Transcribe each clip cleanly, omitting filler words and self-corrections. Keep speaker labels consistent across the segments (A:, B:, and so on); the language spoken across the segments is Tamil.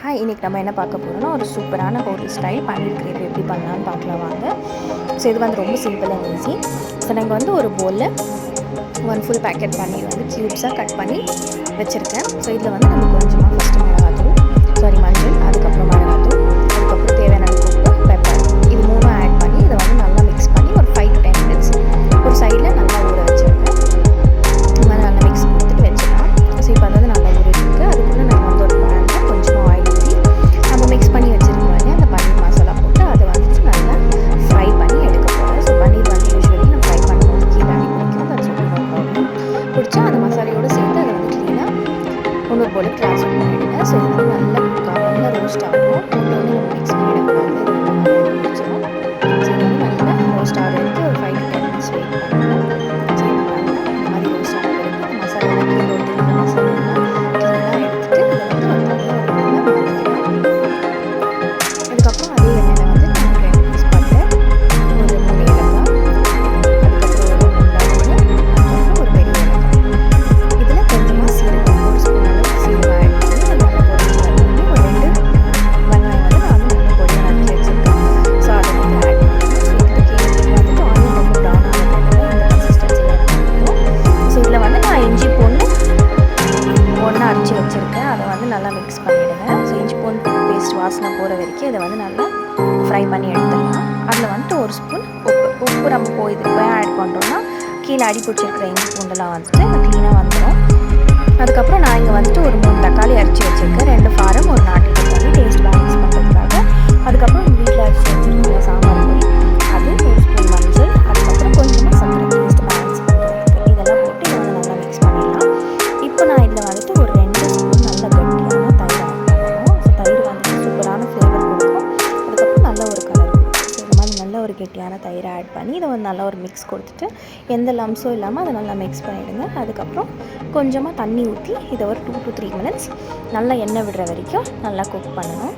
A: ஹாய், இன்றைக்கி நம்ம என்ன பார்க்க போகிறோம்னா ஒரு சூப்பரான ஹோட்டல் ஸ்டைல் பன்னீர் கிரேவி எப்படி பண்ணலான்னு பார்க்கலாம் வாங்க. ஸோ இது வந்து ரொம்ப சிம்பிள் அண்ட் ஈஸி. ஸோ நாங்கள் வந்து ஒரு பவுலில் 1 ஃபுல் பேக்கெட் பன்னீர் வந்து க்யூப்ஸாக கட் பண்ணி வச்சுருக்கேன். ஸோ இதில் வந்து நம்ம கொஞ்சமாக ஃபஸ்ட்டு மஞ்சள், அதுக்கப்புறம் மிளகாத்தூள், அதுக்கப்புறம் தேவையான உப்பு, பெப்பர், இது 3 ஆட் பண்ணி இதை வந்து நல்லா மிக்ஸ் பண்ணி ஒரு 5 to 10 minutes ஒரு சைடில் நல்லா ஊற வச்சுருக்கேன். இது மாதிரி நல்லா மிக்ஸ் கொடுத்துட்டு வச்சுக்கலாம். ஸோ இப்போ அது வந்து நல்லா ஊறிட்டு அதுக்குள்ளே நம்ம வந்து ஒரு பேனில் கொஞ்சமாக ஆயில் ஊற்றி நம்ம மிக்ஸ் பண்ணி வச்சுருக்கோம் இல்லையா, அந்த பன்னீர் மசாலா போட்டு அதை வந்துட்டு நல்லா ஃப்ரை பண்ணி எடுக்க போகிறேன். ஸோ பன்னீர் வந்து யூஸ்வலி நம்ம ஃப்ரை பண்ணும்போது கீழே அடி பிடிக்கும், அது சொல்லி நோ ப்ராப்ளம். பிடிச்சா அந்த மசாலையோடு சேர்த்து அதை வந்து க்ளீனாக ஒன்று போல் ட்ரான்ஸ்ஃபர் பண்ணிவிடுங்க. ஸோ இது வந்து நல்லா ரோஸ்ட் ஆகும். போட்டோன்னே நம்ம மிக்ஸ் பண்ணிடக்கூடாது, இது வந்து நல்லா பிடிச்சிடும். ஸோ இது வந்து நல்லா ரோஸ்ட் ஆகிற வரைக்கும் ஒரு 5 to 10 minutes வெயிட் பண்ணுங்கள். ஸோ இது நல்லா இந்த மாதிரி ரோஸ்ட் ஆன பிறகு மசாலா கீழே ஒட்டி மசாலாலாம் க்ளீனாக எடுத்துகிட்டு இதை வந்து ஒரு தனியாக ஒரு பவுலில் மாற்றிக்கலாம். அதுக்கப்புறம் அதே எண்ணெயில் வந்து நான் 2 பீஸ் பட்டை, ஒரு 3 ஏலக்காய், அதுக்கப்புறம் ஒரு 2 லவங்கம், அதுக்கப்புறம் ஒரு பெரிய ஏலக்காய். இதில் கொஞ்சமாக சீரகம், ஒரு ஸ்பூன் அளவுக்கு சீரகம் ஆட் பண்ணி அது நல்லா பொரிஞ்சு வரணும். ஒரு 2 வெங்காயம் வந்து நான் வந்து நல்லா பொடியாக நறுக்கி வச்சுருக்கேன். ஸோ அதை வந்து ஆட் பண்ணணும். ஸோ இதுக்கு கீழே வந்துட்டு ஆனியன் ரொம்ப ப்ரௌன் ஆகிறதுனால இந்த கன்சிஸ்டன்சியில் இருக்கணும். ஸோ இதில் வந்து நான் இஞ்சி பூண்டு ஒன்றா அரைச்சி வச்சுருக்கேன், அதை வந்து நல்லா மிக்ஸ் பண்ணிவிடுங்க. ஸோ இஞ்சி பூண்டு பேஸ்ட் வாசனை போகிற வரைக்கும் இதை வந்து நல்லா ஃப்ரை பண்ணி எடுத்துக்கலாம். அதில் வந்துட்டு ஒரு ஸ்பூன் உப்பு நம்ம இதுக்கு போய் ஆட் பண்ணுறோன்னா கீழே அடி பிடிச்சிருக்கிற இஞ்சி பூண்டெல்லாம் வந்துட்டு க்ளீனாக வந்துடும். அதுக்கப்புறம் நான் இங்கே வந்துட்டு ஒரு 3 தக்காளி அரைச்சி வச்சுருக்கேன், 2 ஃபாரம், ஒரு நாட்டு தக்காளி டேஸ்ட் பேலன்ஸ் பண்ணுறதுக்காக. அதுக்கப்புறம் வீட்டில் அரைச்சி வச்சுருக்கேன் சாம்பார் பொடி, அது ஒரு ஸ்பூன் மஞ்சள், அதுக்கப்புறம் கொஞ்சமாக சர்க்கரை டேஸ்ட் பேலன்ஸ் பண்ணுறதுக்கு. இதெல்லாம் போட்டு இதை வந்து நல்லா மிக்ஸ் பண்ணிடலாம். இப்போ நான் இதில் வந்துட்டு ஒரு 2 ஸ்பூன் நல்ல கட்டியான தயிர் ஆட் பண்ணணும். ஸோ தயிர் வந்துட்டு சூப்பரான ஃப்ளேவர் கொடுக்கும், அதுக்கப்புறம் நல்ல ஒரு கலர் கொடுக்கும். ஸோ இந்த மாதிரி நல்ல ஒரு கெட்டியான தயிரை ஆட் பண்ணி இதை வந்து நல்லா ஒரு மிக்ஸ் கொடுத்துட்டு எந்த லம்ஸும் இல்லாமல் அதை நல்லா மிக்ஸ் பண்ணிவிடுங்க. அதுக்கப்புறம் கொஞ்சமாக தண்ணி ஊற்றி இதை ஒரு 2 to 3 minutes நல்லா எண்ணெய் விடுற வரைக்கும் நல்லா குக் பண்ணணும்.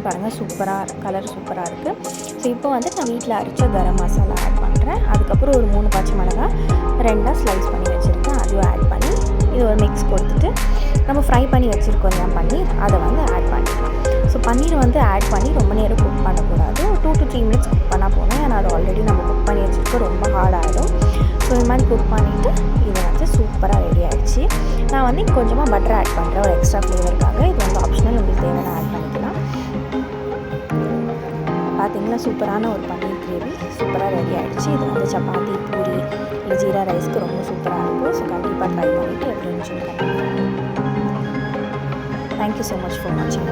A: பாருங்கள், கலர் சூப்பராக இருக்குது. ஸோ இப்போ வந்து நான் வீட்டில் அரைச்ச கரம் மசாலா ஆட் பண்ணுறேன். அதுக்கப்புறம் ஒரு 3 பச்சை மிளகாய் 2 ஸ்லைஸ் பண்ணி வச்சுருக்கேன், அதையும் ஆட் பண்ணி இது ஒரு மிக்ஸ் கொடுத்துட்டு நம்ம ஃப்ரை பண்ணி வச்சுருக்கோம் இல்லையா பன்னீர், அதை வந்து ஆட் பண்ணிக்கலாம். ஸோ பன்னீர் வந்து ஆட் பண்ணி ரொம்ப நேரம் குக் பண்ணக்கூடாது, ஒரு 2 to 3 minutes குக் பண்ணால் போதும். ஏன்னா அது ஆல்ரெடி நம்ம குக் பண்ணி வச்சுருக்கோம், ரொம்ப ஹார்ட் ஆகிடும். ஸோ இது மாதிரி குக் பண்ணிவிட்டு இது வந்து சூப்பராக ரெடி ஆகிடுச்சு. நான் வந்து கொஞ்சமாக பட்டர் ஆட் பண்ணுறேன் ஒரு எக்ஸ்ட்ரா ஃப்ளேவருக்காக. இது வந்து ஆப்ஷனல், உங்களுக்கு தேவையான ஆட் பண்ணிக்கலாம். பார்த்தீங்களா, சூப்பரான ஒரு பன்னீர் கிரேவி சூப்பராக ரெடி ஆகிடுச்சு. இது வந்து சப்பாத்தி, பூரி, இல்லை ஜீரா ரைஸ்க்கு ரொம்ப சூப்பராக இருக்கும். ஸோ கண்டிப்பாக ட்ரை பண்ணிவிட்டு எப்படி இருந்துச்சுன்னு கண்டிப்பாக. தேங்க்யூ ஸோ மச் ஃபார் வாட்சிங்.